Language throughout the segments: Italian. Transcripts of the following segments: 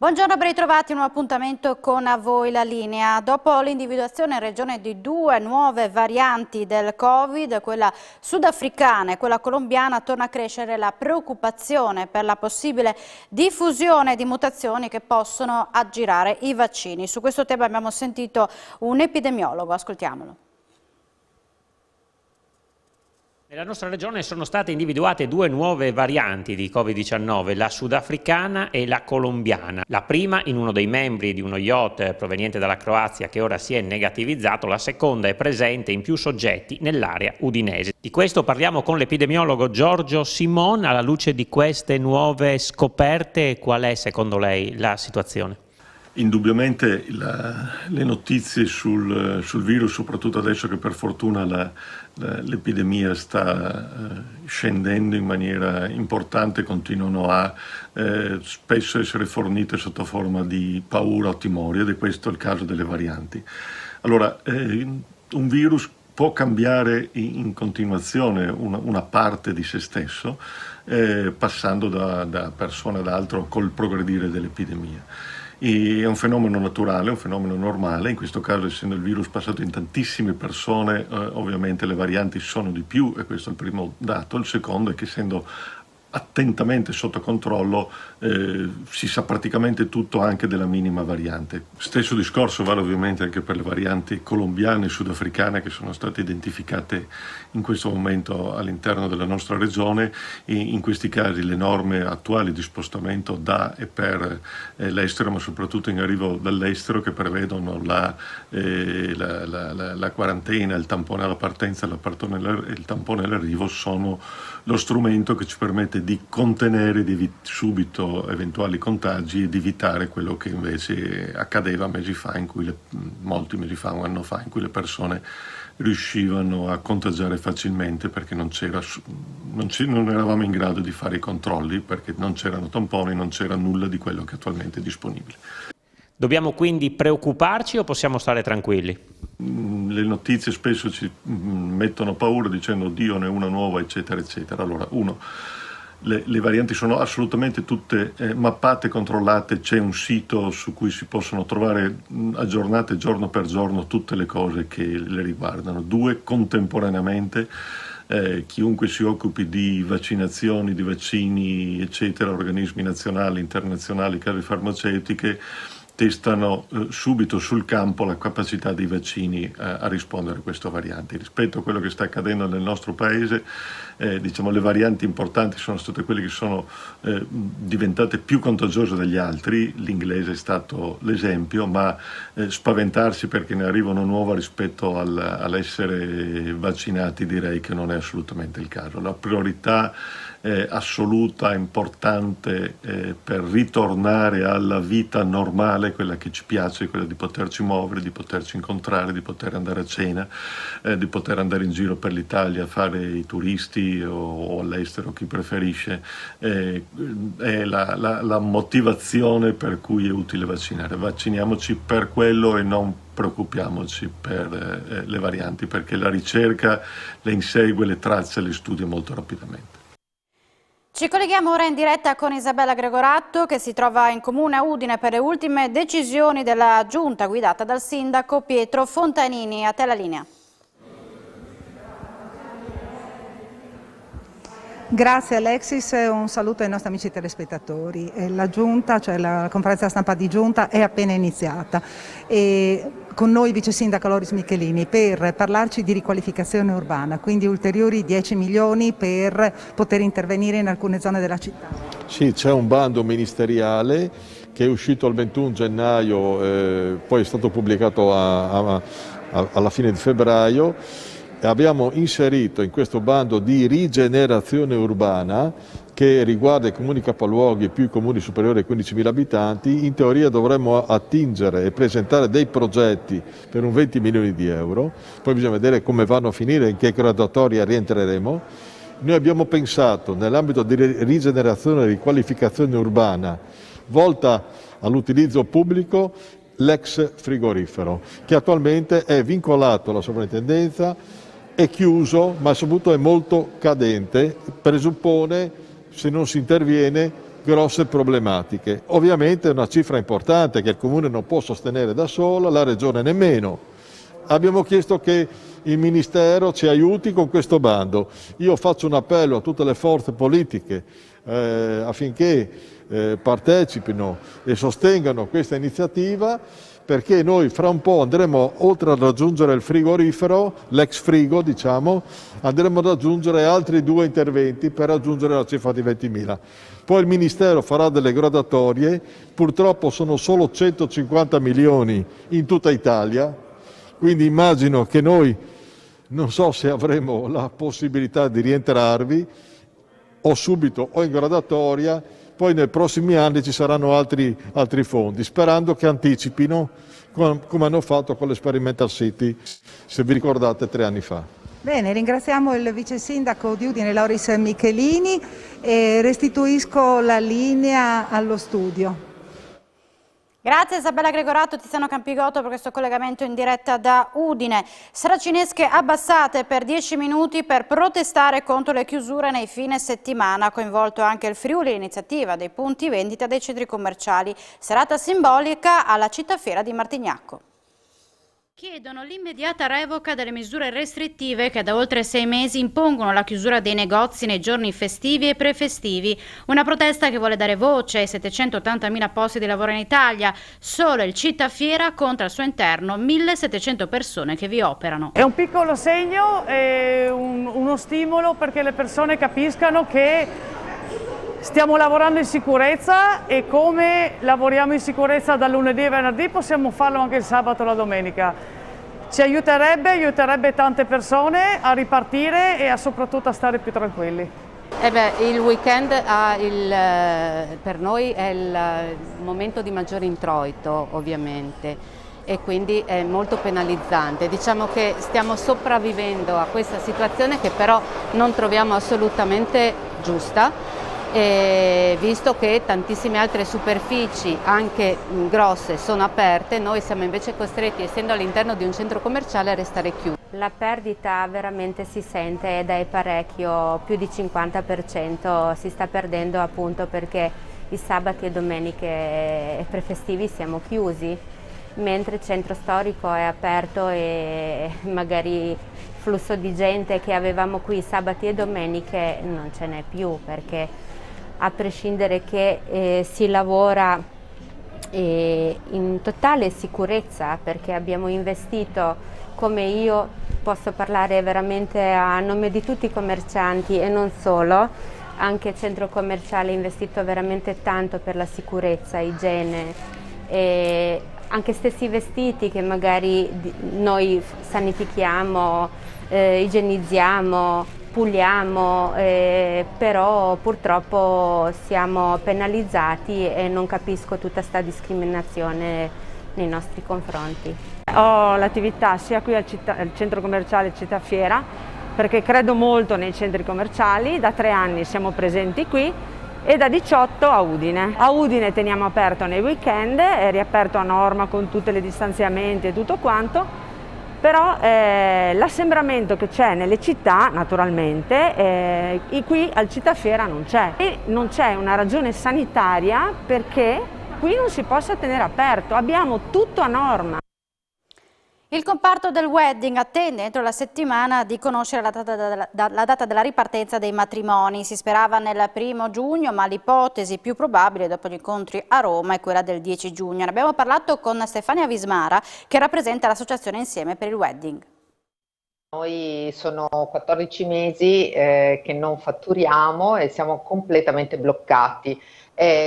Buongiorno, ben ritrovati, un nuovo appuntamento con A Voi la Linea. Dopo l'individuazione in regione di due nuove varianti del Covid, quella sudafricana e quella colombiana, torna a crescere la preoccupazione per la possibile diffusione di mutazioni che possono aggirare i vaccini. Su questo tema abbiamo sentito un epidemiologo, ascoltiamolo. Nella nostra regione sono state individuate due nuove varianti di Covid-19, la sudafricana e la colombiana. La prima in uno dei membri di uno yacht proveniente dalla Croazia che ora si è negativizzato, la seconda è presente in più soggetti nell'area udinese. Di questo parliamo con l'epidemiologo Giorgio Simon. Alla luce di queste nuove scoperte, qual è secondo lei la situazione? Indubbiamente le notizie sul virus, soprattutto adesso che per fortuna l'epidemia sta scendendo in maniera importante, continuano a spesso essere fornite sotto forma di paura o timore, ed è questo il caso delle varianti. Allora, un virus può cambiare in continuazione una parte di se stesso, passando da persona ad altro col progredire dell'epidemia. È un fenomeno naturale, un fenomeno normale. In questo caso, essendo il virus passato in tantissime persone, ovviamente le varianti sono di più, e questo è il primo dato. Il secondo è che, essendo attentamente sotto controllo, si sa praticamente tutto anche della minima variante. Stesso discorso vale ovviamente anche per le varianti colombiane e sudafricane che sono state identificate in questo momento all'interno della nostra regione. In questi casi le norme attuali di spostamento da e per l'estero, ma soprattutto in arrivo dall'estero, che prevedono la quarantena, il tampone alla partenza e il tampone all'arrivo, sono lo strumento che ci permette di contenere subito eventuali contagi e di evitare quello che invece accadeva molti mesi fa, un anno fa, in cui le persone riuscivano a contagiare facilmente perché non eravamo in grado di fare i controlli, perché non c'erano tamponi, non c'era nulla di quello che attualmente è disponibile. Dobbiamo quindi preoccuparci o possiamo stare tranquilli? Le notizie spesso ci mettono paura dicendo "Dio, ne è una nuova", eccetera, eccetera. Allora, le varianti sono assolutamente tutte mappate, controllate, c'è un sito su cui si possono trovare aggiornate giorno per giorno tutte le cose che le riguardano. Due, contemporaneamente, chiunque si occupi di vaccinazioni, di vaccini, eccetera, organismi nazionali, internazionali, case farmaceutiche, testano subito sul campo la capacità dei vaccini a rispondere a queste varianti. Rispetto a quello che sta accadendo nel nostro paese, diciamo, le varianti importanti sono state quelle che sono diventate più contagiose degli altri. L'inglese è stato l'esempio, ma spaventarsi perché ne arriva una nuova rispetto all'essere vaccinati, direi che non è assolutamente il caso. La priorità assoluta, importante per ritornare alla vita normale, quella che ci piace, quella di poterci muovere, di poterci incontrare, di poter andare a cena, di poter andare in giro per l'Italia a fare i turisti o all'estero, chi preferisce, è la motivazione per cui è utile vaccinare. Vacciniamoci per quello e non preoccupiamoci per le varianti, perché la ricerca le insegue, le traccia, le studia molto rapidamente. Ci colleghiamo ora in diretta con Isabella Gregoratto, che si trova in comune a Udine per le ultime decisioni della giunta guidata dal sindaco Pietro Fontanini. A te la linea. Grazie Alexis, un saluto ai nostri amici telespettatori. La giunta, cioè la conferenza stampa di giunta, è appena iniziata e con noi il vice sindaco Loris Michelini per parlarci di riqualificazione urbana, quindi ulteriori 10 milioni per poter intervenire in alcune zone della città. Sì, c'è un bando ministeriale che è uscito il 21 gennaio, poi è stato pubblicato alla fine di febbraio. Abbiamo inserito in questo bando di rigenerazione urbana, che riguarda i comuni capoluoghi più i comuni superiori ai 15.000 abitanti, in teoria dovremmo attingere e presentare dei progetti per un 20 milioni di euro, poi bisogna vedere come vanno a finire, in che graduatoria rientreremo. Noi abbiamo pensato, nell'ambito di rigenerazione e riqualificazione urbana, volta all'utilizzo pubblico, l'ex frigorifero, che attualmente è vincolato alla sovrintendenza, è chiuso, ma soprattutto è molto cadente, presuppone, se non si interviene, grosse problematiche. Ovviamente è una cifra importante che il Comune non può sostenere da sola, la Regione nemmeno. Abbiamo chiesto che il Ministero ci aiuti con questo bando. Io faccio un appello a tutte le forze politiche affinché partecipino e sostengano questa iniziativa, perché noi fra un po' andremo, oltre a raggiungere il frigorifero, l'ex frigo diciamo, andremo ad aggiungere altri 2 interventi per raggiungere la cifra di 20.000. Poi il Ministero farà delle graduatorie, purtroppo sono solo 150 milioni in tutta Italia, quindi immagino che noi, non so se avremo la possibilità di rientrarvi, o subito o in graduatoria, poi nei prossimi anni ci saranno altri fondi, sperando che anticipino, come hanno fatto con l'Experimental City, se vi ricordate 3 anni fa. Bene, ringraziamo il vice sindaco di Udine Loris Michelini e restituisco la linea allo studio. Grazie Isabella Gregorato, Tiziano Campigotto per questo collegamento in diretta da Udine. Saracinesche abbassate per 10 minuti per protestare contro le chiusure nei fine settimana, ha coinvolto anche il Friuli, l'iniziativa dei punti vendita dei centri commerciali. Serata simbolica alla città fiera di Martignacco. Chiedono l'immediata revoca delle misure restrittive che da oltre 6 mesi impongono la chiusura dei negozi nei giorni festivi e prefestivi. Una protesta che vuole dare voce ai 780.000 posti di lavoro in Italia. Solo il Città Fiera conta al suo interno 1.700 persone che vi operano. È un piccolo segno e uno stimolo perché le persone capiscano che stiamo lavorando in sicurezza e come lavoriamo in sicurezza dal lunedì e venerdì possiamo farlo anche il sabato e la domenica. Ci aiuterebbe tante persone a ripartire e soprattutto a stare più tranquilli. Il weekend per noi è il momento di maggiore introito ovviamente e quindi è molto penalizzante. Diciamo che stiamo sopravvivendo a questa situazione che però non troviamo assolutamente giusta. Visto che tantissime altre superfici, anche grosse, sono aperte, noi siamo invece costretti, essendo all'interno di un centro commerciale, a restare chiusi. La perdita veramente si sente ed è parecchio, più di 50% si sta perdendo appunto perché i sabati e domeniche prefestivi siamo chiusi, mentre il centro storico è aperto e magari flusso di gente che avevamo qui sabati e domeniche non ce n'è più, perché a prescindere che si lavora in totale sicurezza, perché abbiamo investito, come io posso parlare veramente a nome di tutti i commercianti e non solo, anche il centro commerciale ha investito veramente tanto per la sicurezza, igiene, e anche stessi vestiti che magari noi sanifichiamo, igienizziamo, puliamo, però purtroppo siamo penalizzati e non capisco tutta questa discriminazione nei nostri confronti. Ho l'attività sia qui al centro commerciale Città Fiera, perché credo molto nei centri commerciali, da 3 anni siamo presenti qui, e da 18 a Udine. A Udine teniamo aperto nei weekend, è riaperto a norma con tutti i distanziamenti e tutto quanto, però l'assembramento che c'è nelle città naturalmente qui al Città Fiera non c'è, e non c'è una ragione sanitaria perché qui non si possa tenere aperto, abbiamo tutto a norma. Il comparto del wedding attende entro la settimana di conoscere la data della ripartenza dei matrimoni. Si sperava nel 1° giugno, ma l'ipotesi più probabile dopo gli incontri a Roma è quella del 10 giugno. Ne abbiamo parlato con Stefania Vismara, che rappresenta l'associazione Insieme per il Wedding. Noi sono 14 mesi che non fatturiamo e siamo completamente bloccati.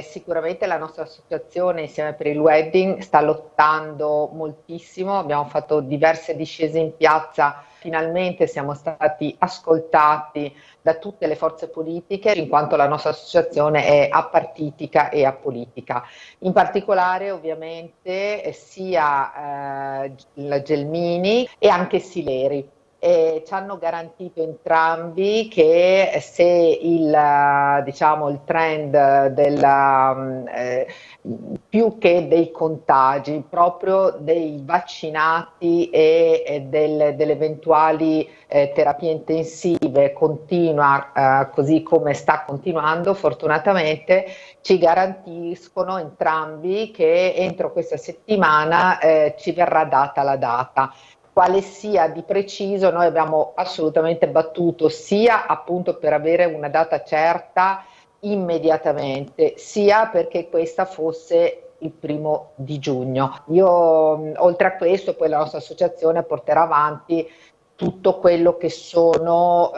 Sicuramente la nostra associazione Insieme per il Wedding sta lottando moltissimo, abbiamo fatto diverse discese in piazza, finalmente siamo stati ascoltati da tutte le forze politiche, in quanto la nostra associazione è apartitica e apolitica. In particolare ovviamente sia la Gelmini e anche Sileri. ci hanno garantito entrambi che se il trend più che dei contagi, proprio dei vaccinati e delle eventuali terapie intensive continua così come sta continuando, fortunatamente ci garantiscono entrambi che entro questa settimana ci verrà data la data. Quale sia di preciso, noi abbiamo assolutamente battuto sia appunto per avere una data certa immediatamente, sia perché questa fosse il 1° giugno. Io, oltre a questo, poi la nostra associazione porterà avanti tutto quello che sono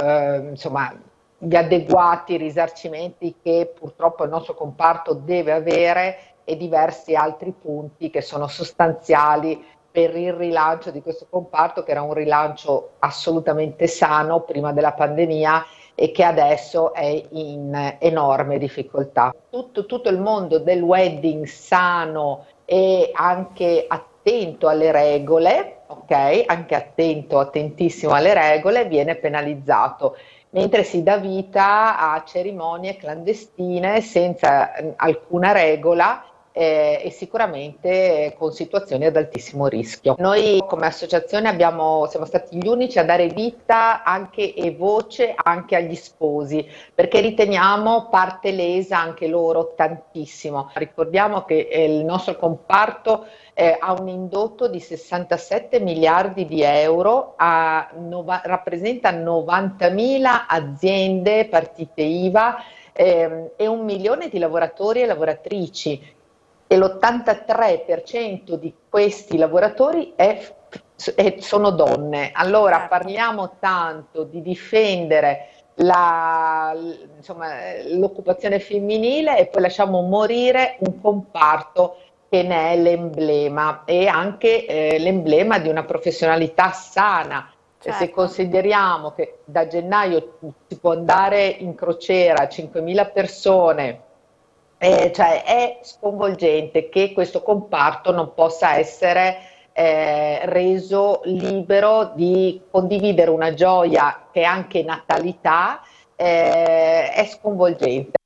gli adeguati risarcimenti che purtroppo il nostro comparto deve avere e diversi altri punti che sono sostanziali per il rilancio di questo comparto, che era un rilancio assolutamente sano prima della pandemia e che adesso è in enorme difficoltà. Tutto il mondo del wedding sano e anche attento alle regole, ok? Anche attentissimo alle regole, viene penalizzato, mentre si dà vita a cerimonie clandestine senza alcuna regola e sicuramente con situazioni ad altissimo rischio. Noi come associazione siamo stati gli unici a dare vita anche e voce anche agli sposi, perché riteniamo parte lesa anche loro tantissimo. Ricordiamo che il nostro comparto ha un indotto di 67 miliardi di euro, rappresenta 90.000 aziende, partite IVA e 1 milione di lavoratori e lavoratrici. E l'83% di questi lavoratori sono donne. Allora parliamo tanto di difendere l'occupazione femminile e poi lasciamo morire un comparto che ne è l'emblema e anche l'emblema di una professionalità sana. Certo. Se consideriamo che da gennaio si può andare in crociera 5.000 persone, è sconvolgente che questo comparto non possa essere reso libero di condividere una gioia che è anche natalità, è sconvolgente.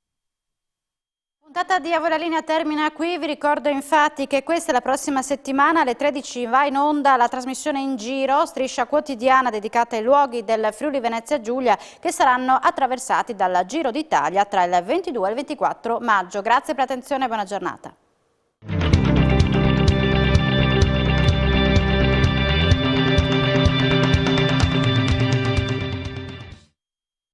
La puntata di A Voi la Linea termina qui, vi ricordo infatti che questa è la prossima settimana, alle 13 va in onda la trasmissione In Giro, striscia quotidiana dedicata ai luoghi del Friuli Venezia Giulia che saranno attraversati dal Giro d'Italia tra il 22 e il 24 maggio. Grazie per l'attenzione e buona giornata.